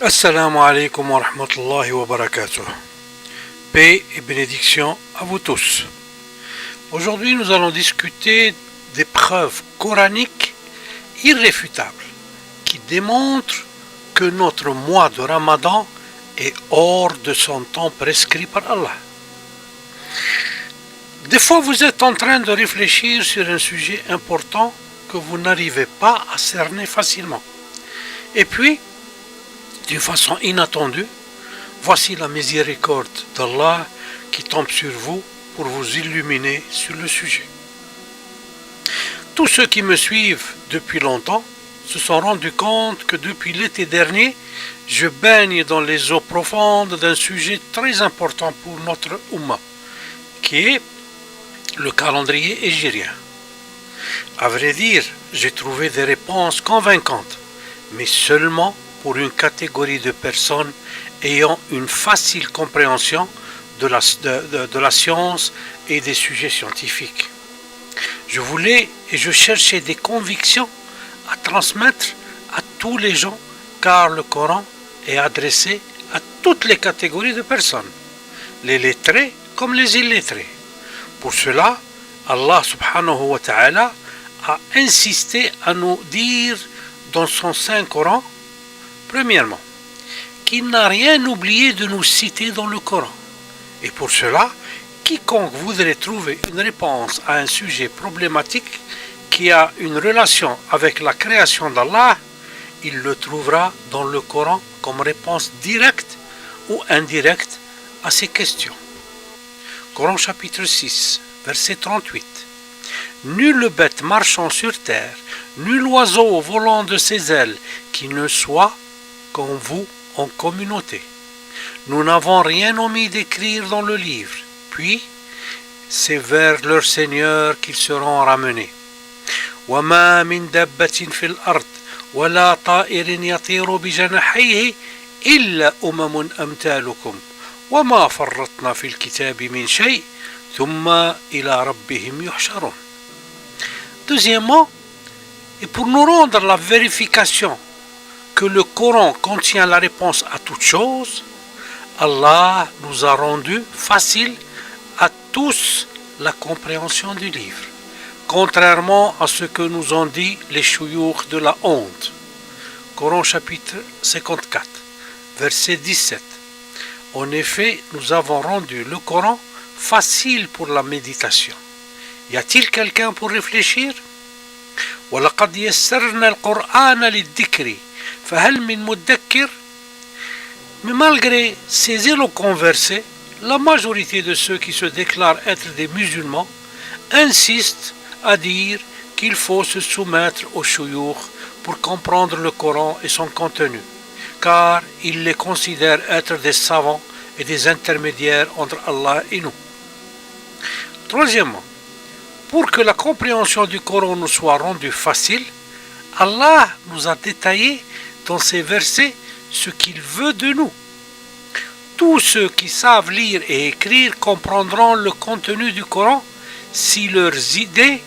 Assalamu alaikum wa rahmatullahi wa barakatuh. Paix et bénédiction à vous tous. Aujourd'hui, nous allons discuter des preuves coraniques irréfutables qui démontrent que notre mois de Ramadan est hors de son temps prescrit par Allah. Des fois, vous êtes en train de réfléchir sur un sujet important que vous n'arrivez pas à cerner facilement. Et puis, d'une façon inattendue, voici la miséricorde d'Allah qui tombe sur vous pour vous illuminer sur le sujet. Tous ceux qui me suivent depuis longtemps se sont rendus compte que depuis l'été dernier, je baigne dans les eaux profondes d'un sujet très important pour notre Ummah, qui est le calendrier hégirien. À vrai dire, j'ai trouvé des réponses convaincantes, mais seulement pour une catégorie de personnes ayant une facile compréhension de la science et des sujets scientifiques. Je voulais et je cherchais des convictions à transmettre à tous les gens, car le Coran est adressé à toutes les catégories de personnes, les lettrés comme les illettrés. Pour cela, Allah subhanahu wa ta'ala a insisté à nous dire dans son Saint Coran, premièrement, qu'il n'a rien oublié de nous citer dans le Coran. Et pour cela, quiconque voudrait trouver une réponse à un sujet problématique qui a une relation avec la création d'Allah, il le trouvera dans le Coran comme réponse directe ou indirecte à ces questions. Coran chapitre 6, verset 38. Nulle bête marchant sur terre, nul oiseau volant de ses ailes qui ne soit comme vous en communauté. Nous n'avons rien omis d'écrire dans le livre, puis c'est vers leur Seigneur qu'ils seront ramenés. وَمَا مِن دَابَّةٍ فِي الْأَرْضِ وَلَا طَائِرٍ يَطِيرُ بِجَنَاحَيْهِ إِلَّا أُمَمٌ أَمْثَالُكُمْ وَمَا فَرَّطْنَا فِي الْكِتَابِ مِنْ شَيْءٍ ثُمَّ إِلَى رَبِّهِمْ يُحْشَرُونَ. Deuxièmement, et pour nous rendre la vérification que le Coran contient la réponse à toute chose, Allah nous a rendu facile à tous la compréhension du livre, contrairement à ce que nous ont dit les chouyours de la honte. Coran chapitre 54, verset 17. En effet, nous avons rendu le Coran facile pour la méditation. Y a-t-il quelqu'un pour réfléchir? وَلَقَدْ يَسَّرْنَا الْقُرْآنَ لِلذِّكْرِ فَهَلْ مِن مُدَّكِّرٍ. Mais malgré ces éloquents versets, la majorité de ceux qui se déclarent être des musulmans insistent à dire qu'il faut se soumettre aux chouyours pour comprendre le Coran et son contenu, car ils les considèrent être des savants et des intermédiaires entre Allah et nous. Troisièmement, pour que la compréhension du Coran nous soit rendue facile, Allah nous a détaillé dans ces versets ce qu'il veut de nous. Tous ceux qui savent lire et écrire comprendront le contenu du Coran si leurs idées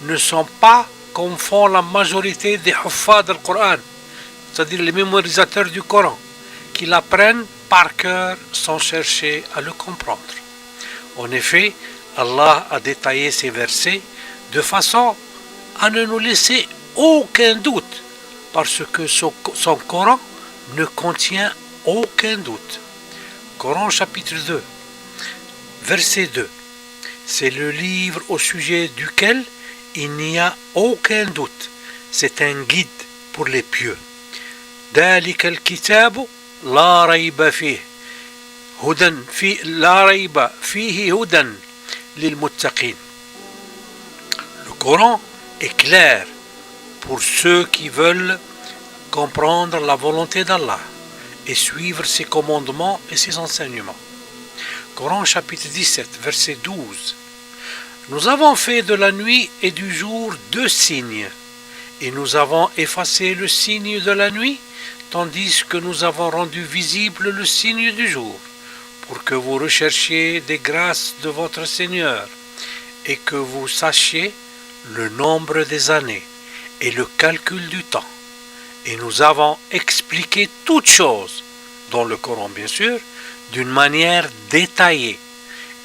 ne sont pas comme font la majorité des huffaz du Coran, c'est-à-dire les mémorisateurs du Coran, qui l'apprennent par cœur sans chercher à le comprendre. En effet, Allah a détaillé ces versets de façon à ne nous laisser aucun doute, parce que son Coran ne contient aucun doute. Coran chapitre 2, verset 2. C'est le livre au sujet duquel il n'y a aucun doute. C'est un guide pour les pieux. ذلك الكتاب لا ريب فيه لا ريب فيه هدى للمتقين. Le Coran est clair pour ceux qui veulent comprendre la volonté d'Allah et suivre ses commandements et ses enseignements. Coran chapitre 17, verset 12. Nous avons fait de la nuit et du jour 2 signes, et nous avons effacé le signe de la nuit, tandis que nous avons rendu visible le signe du jour, pour que vous recherchiez des grâces de votre Seigneur, et que vous sachiez le nombre des années et le calcul du temps, Et nous avons expliqué toutes choses, dans le Coran bien sûr, d'une manière détaillée.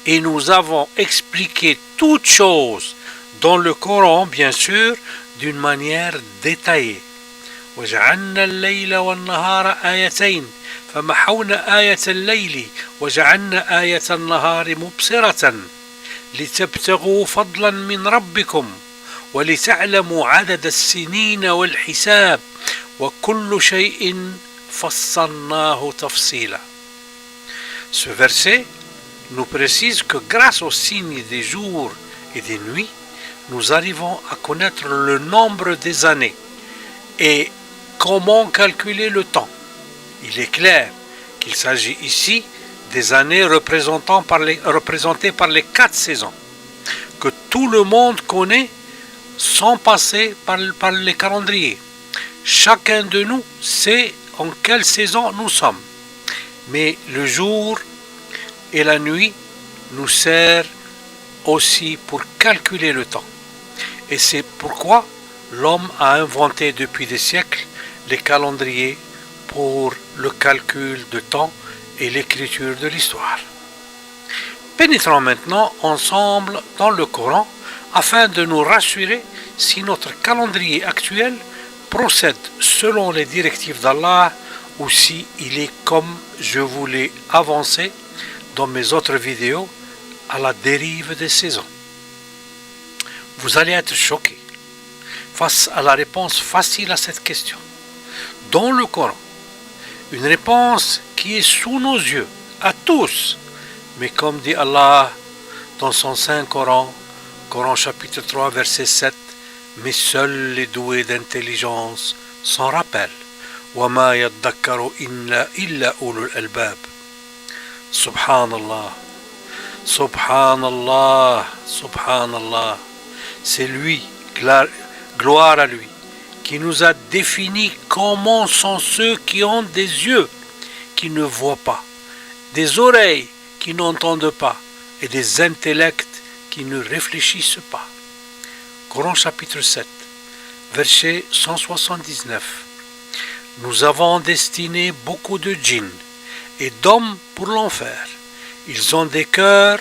Et nous avons expliqué toutes choses dans le Coran bien sûr, d'une manière détaillée. وجعلنا الليل والنهار آيتين فمحونا آية الليل وجعلنا آية النهار مبصرة لتبتغوا فضلا من ربكم ولتعلموا عدد السنين والحساب وكل شيء فصلناه تفصيلا. Ce verset nous précise que grâce aux signes des jours et des nuits, nous arrivons à connaître le nombre des années et comment calculer le temps. Il est clair qu'il s'agit ici des années représentées par les 4 saisons, que tout le monde connaît sans passer par les calendriers. Chacun de nous sait en quelle saison nous sommes. Mais le jour et la nuit nous servent aussi pour calculer le temps. Et c'est pourquoi l'homme a inventé depuis des siècles les calendriers pour le calcul de temps et l'écriture de l'histoire. Pénétrons maintenant ensemble dans le Coran afin de nous rassurer si notre calendrier actuel procède selon les directives d'Allah ou si il est comme je vous l'ai avancé dans mes autres vidéos à la dérive des saisons. Vous allez être choqués face à la réponse facile à cette question. Dans le Coran, une réponse qui est sous nos yeux, à tous, mais comme dit Allah dans son Saint Coran, Coran chapitre 3 verset 7, mais seuls les doués d'intelligence s'en rappellent. وَمَا يَذَّكَّرُ إِلَّا أُولُو الْأَلْبَابِ. Subhanallah, Subhanallah, Subhanallah. C'est lui, gloire à lui, qui nous a défini comment sont ceux qui ont des yeux qui ne voient pas, des oreilles qui n'entendent pas et des intellects qui ne réfléchissent pas. Coran chapitre 7, verset 179. Nous avons destiné beaucoup de djinns et d'hommes pour l'enfer. Ils ont des cœurs,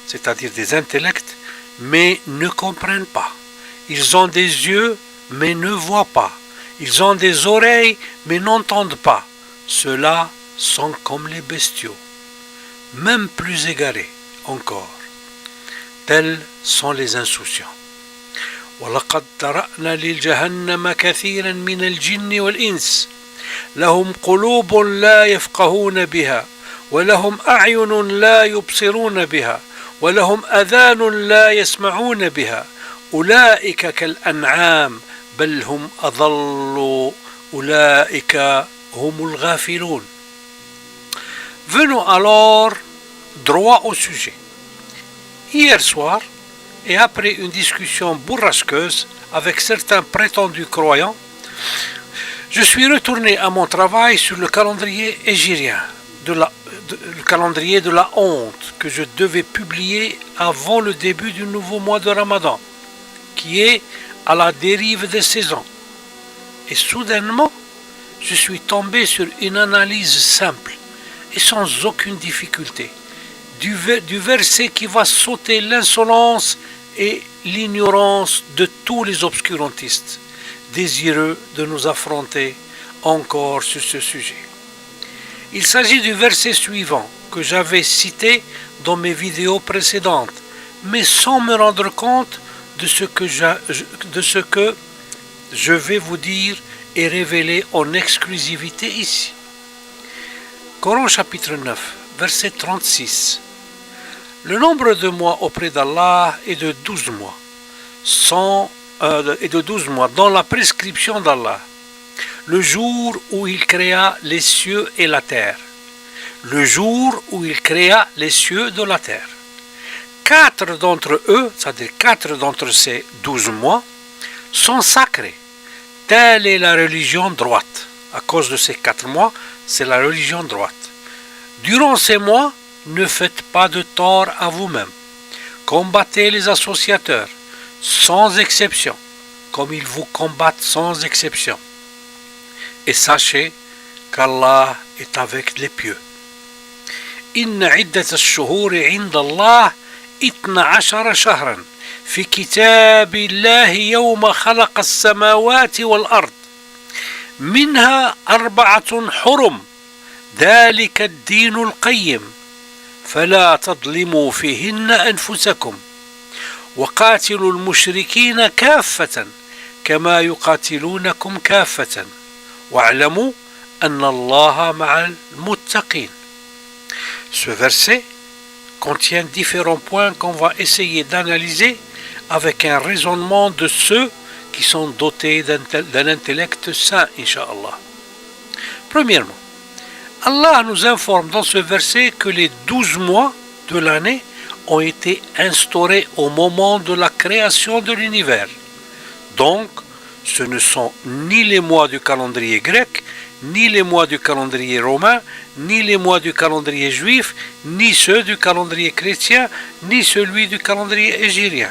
c'est-à-dire des intellects, mais ne comprennent pas. Ils ont des yeux, mais ne voient pas. Ils ont des oreilles, mais n'entendent pas. Ceux-là sont comme les bestiaux, même plus égarés encore. Tels sont les insouciants. وَلَقَدْ ذَرَأْنَا لِجَهَنَّمَ كَثِيرًا مِنَ الْجِنِّ وَالْإِنسِ لَهُمْ قُلُوبٌ لَا يَفْقَهُونَ بِهَا وَلَهُمْ أَعْيُنٌ لَا يُبْصِرُونَ بِهَا وَلَهُمْ آذَانٌ لَا يَسْمَعُونَ بِهَا أُولَئِكَ كَالْأَنْعَامِ بَلْ هُمْ أَضَلُّ أُولَئِكَ هُمُ الْغَافِلُونَ. Venons alors droit au sujet. Hier soir, et après une discussion bourrasqueuse avec certains prétendus croyants, je suis retourné à mon travail sur le calendrier hégirien, le calendrier de la honte que je devais publier avant le début du nouveau mois de Ramadan, qui est à la dérive des saisons. Et soudainement, je suis tombé sur une analyse simple et sans aucune difficulté du verset qui va sauter l'insolence et l'ignorance de tous les obscurantistes désireux de nous affronter encore sur ce sujet. Il s'agit du verset suivant que j'avais cité dans mes vidéos précédentes, mais sans me rendre compte de ce que je vais vous dire et révéler en exclusivité ici. Coran chapitre 9, verset 36. Le nombre de mois auprès d'Allah est de 12 mois, dans la prescription d'Allah, le jour où il créa les cieux et la terre, le jour où il créa les cieux de la terre. 4 d'entre eux, c'est-à-dire 4 d'entre ces 12 mois, sont sacrés. Telle est la religion droite. À cause de ces 4 mois, c'est la religion droite. Durant ces mois, ne faites pas de tort à vous-même. Combattez les associateurs, sans exception, comme ils vous combattent sans exception. et sachez qu'Allah est avec les pieux. إن عدة الشهور عند الله 12 شهرا في كتاب الله يوم خلق السماوات والأرض منها 4 حرم ذلك الدين القيم فلا تظلموا فيهن أنفسكم وقاتلوا المشركين كافة كما يقاتلونكم كافة واعلموا أن الله مع المتقين. Ce verset contient différents points qu'on va essayer d'analyser avec un raisonnement de ceux qui sont dotés d'un intellect sain, Inch'Allah. Premièrement, Allah nous informe dans ce verset que les 12 mois de l'année ont été instaurés au moment de la création de l'univers. Donc, ce ne sont ni les mois du calendrier grec, ni les mois du calendrier romain, ni les mois du calendrier juif, ni ceux du calendrier chrétien, ni celui du calendrier hégirien.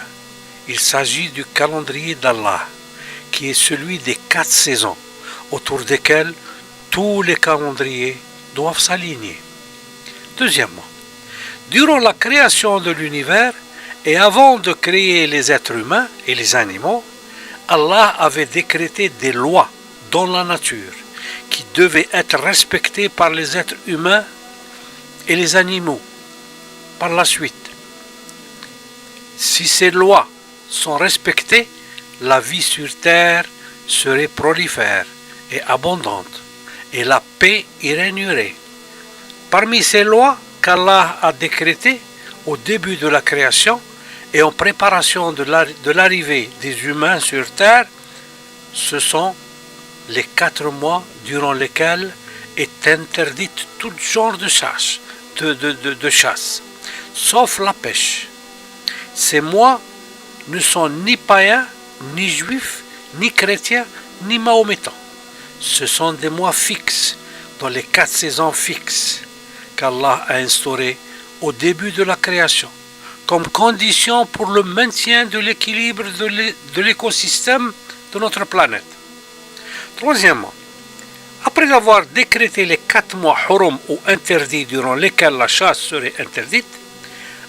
Il s'agit du calendrier d'Allah, qui est celui des 4 saisons, autour desquelles tous les calendriers doivent s'aligner. Deuxièmement, durant la création de l'univers et avant de créer les êtres humains et les animaux, Allah avait décrété des lois dans la nature qui devaient être respectées par les êtres humains et les animaux. Par la suite, si ces lois sont respectées, la vie sur terre serait prolifère et abondante et la paix y régnerait. Parmi ces lois qu'Allah a décrétées au début de la création et en préparation de l'arrivée des humains sur terre, ce sont les 4 mois durant lesquels est interdite tout genre de chasse, sauf la pêche. Ces mois ne sont ni païens, ni juifs, ni chrétiens, ni mahométans. Ce sont des mois fixes, dans les 4 saisons fixes qu'Allah a instaurées au début de la création, comme condition pour le maintien de l'équilibre de l'écosystème de notre planète. Troisièmement, après avoir décrété les 4 mois hurum ou interdits durant lesquels la chasse serait interdite,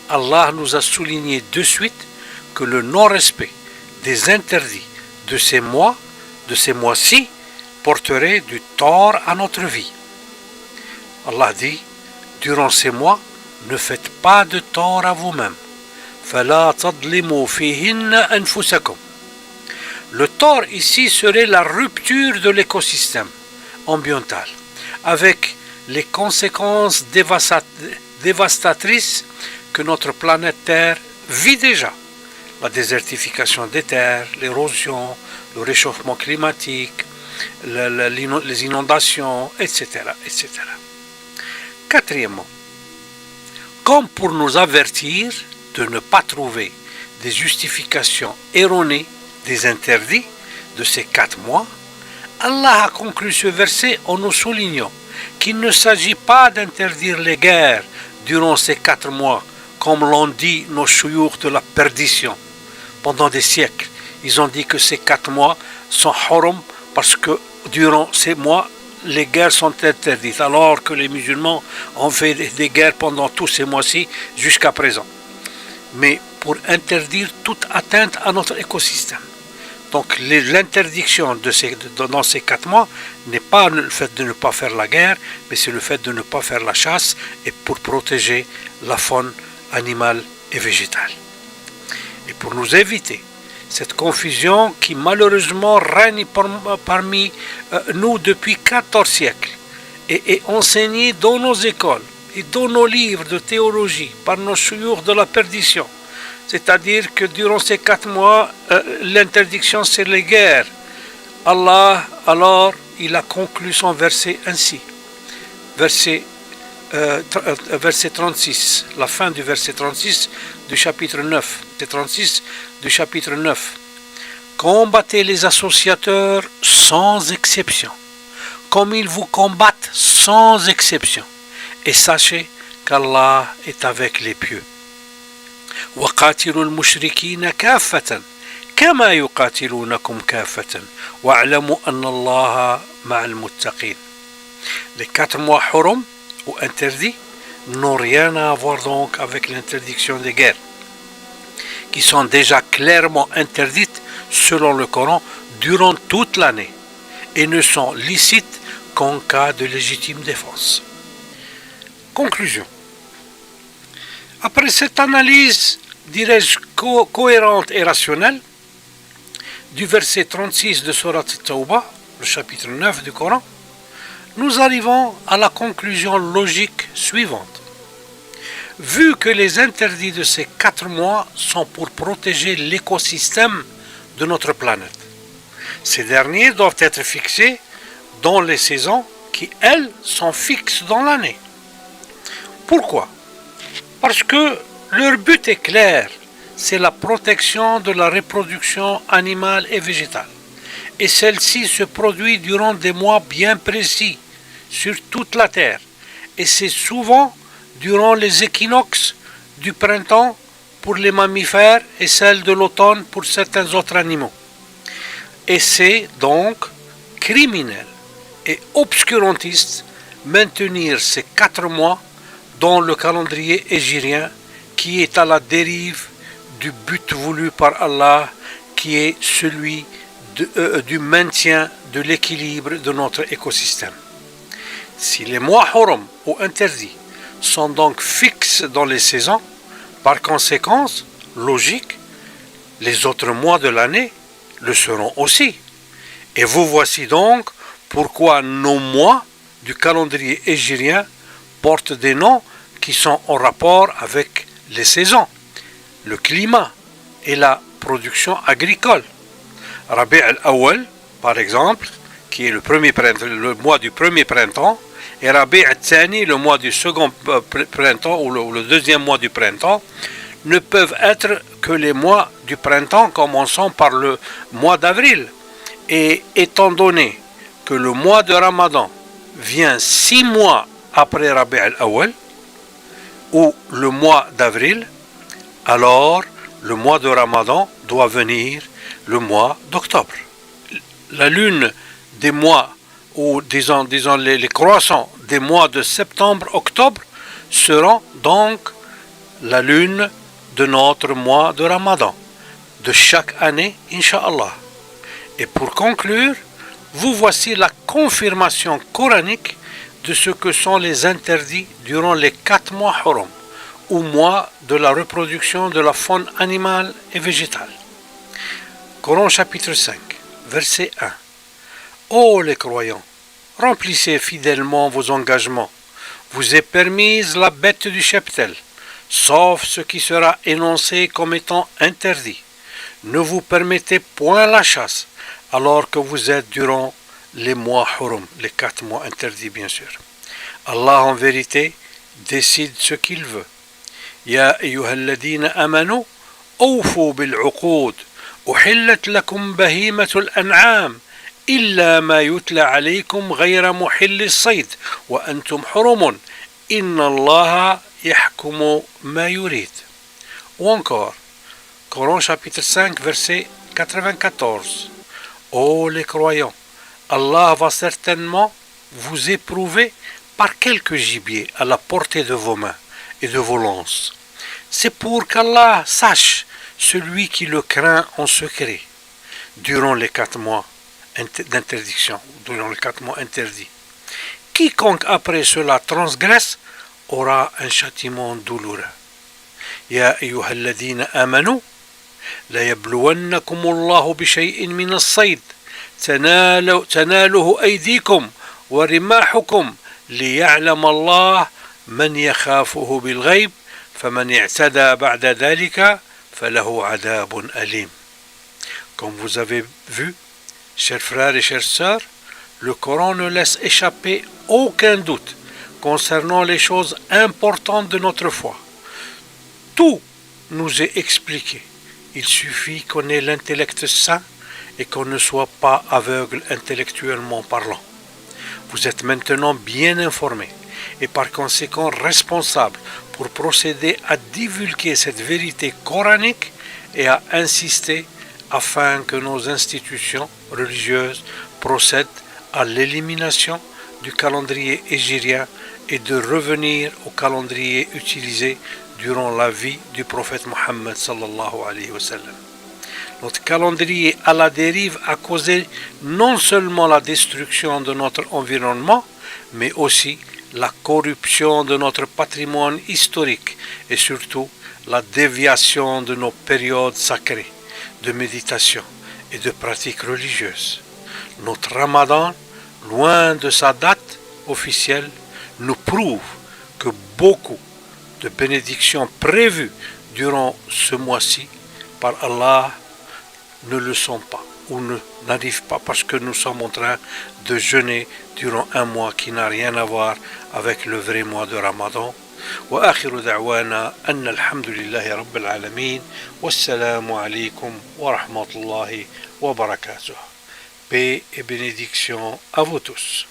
Allah nous a souligné de suite que le non-respect des interdits de ces mois-ci, porterait du tort à notre vie. Allah dit, durant ces mois, ne faites pas de tort à vous-même. فَلَا تَظْلِمُوا فِيهِنَّ أَنفُسَكُمْ. Le tort ici serait la rupture de l'écosystème ambiental, avec les conséquences dévastatrices que notre planète Terre vit déjà. La désertification des terres, l'érosion, le réchauffement climatique, les inondations, etc., etc. Quatrièmement, comme pour nous avertir de ne pas trouver des justifications erronées des interdits de ces 4 mois, Allah a conclu ce verset en nous soulignant qu'il ne s'agit pas d'interdire les guerres durant ces 4 mois, comme l'ont dit nos chouyours de la perdition. Pendant des siècles, ils ont dit que ces 4 mois sont haram parce que durant ces mois, les guerres sont interdites, alors que les musulmans ont fait des guerres pendant tous ces mois-ci jusqu'à présent. Mais pour interdire toute atteinte à notre écosystème. Donc l'interdiction dans ces 4 mois n'est pas le fait de ne pas faire la guerre, mais c'est le fait de ne pas faire la chasse et pour protéger la faune animale et végétale. Et pour nous éviter cette confusion qui malheureusement règne parmi nous depuis 14 siècles et est enseignée dans nos écoles et dans nos livres de théologie par nos chouyours de la perdition, c'est-à-dire que durant ces 4 mois, l'interdiction c'est les guerres. Allah, alors, il a conclu son verset ainsi. Verset 36, la fin du verset 36 du chapitre 9. Verset 36 du chapitre 9. Combattez les associateurs sans exception, comme ils vous combattent sans exception, et sachez qu'Allah est avec les pieux. وقاتلوا المشركين كافة كما يقاتلونكم كافة واعلموا أن الله مع المتقين. Les 4 mois hurum ou interdits n'ont rien à voir donc avec l'interdiction des guerres, qui sont déjà clairement interdites selon le Coran durant toute l'année et ne sont licites qu'en cas de légitime défense. Conclusion. Après cette analyse, dirais-je, cohérente et rationnelle, du verset 36 de Surat Tawbah, le chapitre 9 du Coran, nous arrivons à la conclusion logique suivante. Vu que les interdits de ces 4 mois sont pour protéger l'écosystème de notre planète, ces derniers doivent être fixés dans les saisons qui, elles, sont fixes dans l'année. Pourquoi? Parce que leur but est clair, c'est la protection de la reproduction animale et végétale. Et celle-ci se produit durant des mois bien précis, sur toute la Terre. Et c'est souvent durant les équinoxes du printemps pour les mammifères et celles de l'automne pour certains autres animaux. Et c'est donc criminel et obscurantiste maintenir ces 4 mois dans le calendrier hégirien qui est à la dérive du but voulu par Allah, qui est celui du maintien de l'équilibre de notre écosystème. Si les mois hurum ou interdits sont donc fixes dans les saisons, par conséquent, logique, les autres mois de l'année le seront aussi. Et vous voici donc pourquoi nos mois du calendrier hégirien portent des noms qui sont en rapport avec les saisons, le climat et la production agricole. Rabi' al-Awwal, par exemple, qui est le mois du premier printemps, et Rabi' al-Thani, le mois du second printemps ou le deuxième mois du printemps, ne peuvent être que les mois du printemps commençant par le mois d'avril. Et étant donné que le mois de Ramadan vient 6 mois après Rabi' al-Awwal, ou le mois d'avril, alors le mois de Ramadan doit venir le mois d'octobre. La lune des mois, ou disons les croissants des mois de septembre-octobre seront donc la lune de notre mois de Ramadan, de chaque année, Inch'Allah. Et pour conclure, vous voici la confirmation coranique de ce que sont les interdits durant les 4 mois hurum, ou mois de la reproduction de la faune animale et végétale. Coran chapitre 5, verset 1. Ô les croyants, remplissez fidèlement vos engagements. Vous est permise la bête du cheptel, sauf ce qui sera énoncé comme étant interdit. Ne vous permettez point la chasse, alors que vous êtes durant les mois hurum, les 4 mois interdits bien sûr. Allah en vérité décide ce qu'il veut. Ya ayyuhalladhina amanu, awfu bil'uqud, uhillat lakum bahimatul an'am, إلا ما يتلى عليكم غير محل الصيد وأنتم حرم إن الله يحكم ما يريد. Ou encore, Coran chapitre 5 verset 94. Ô les croyants, Allah va certainement vous éprouver par quelques gibiers à la portée de vos mains et de vos lances. C'est pour qu'Allah sache celui qui le craint en secret durant les 4 mois d'interdiction, durant les 4 mois interdits. Quiconque après cela transgresse aura un châtiment douloureux. Ya ayyuhalladhina amanu, la yabluwannakum Allahu bishay'in min as-sayd, tanaluhu aydikum wa rimahukum, liya'lam Allah man yakhafuhu bil ghayb, faman i'tada ba'da dhalika falahu 'adabun alim. Comme vous avez vu, chers frères et chères sœurs, le Coran ne laisse échapper aucun doute concernant les choses importantes de notre foi. Tout nous est expliqué. Il suffit qu'on ait l'intellect sain et qu'on ne soit pas aveugle intellectuellement parlant. Vous êtes maintenant bien informés et par conséquent responsables pour procéder à divulguer cette vérité coranique et à insister afin que nos institutions religieuses procèdent à l'élimination du calendrier hégirien et de revenir au calendrier utilisé durant la vie du prophète Mohammed sallallahu alayhi wa sallam. Notre calendrier à la dérive a causé non seulement la destruction de notre environnement, mais aussi la corruption de notre patrimoine historique et surtout la déviation de nos périodes sacrées de méditation et de pratiques religieuses. Notre Ramadan, loin de sa date officielle, nous prouve que beaucoup de bénédictions prévues durant ce mois-ci par Allah ne le sont pas ou n'arrivent pas parce que nous sommes en train de jeûner durant un mois qui n'a rien à voir avec le vrai mois de Ramadan. وآخر دعوانا أن الحمد لله رب العالمين والسلام عليكم ورحمة الله وبركاته. Paix et bénédiction à vous tous.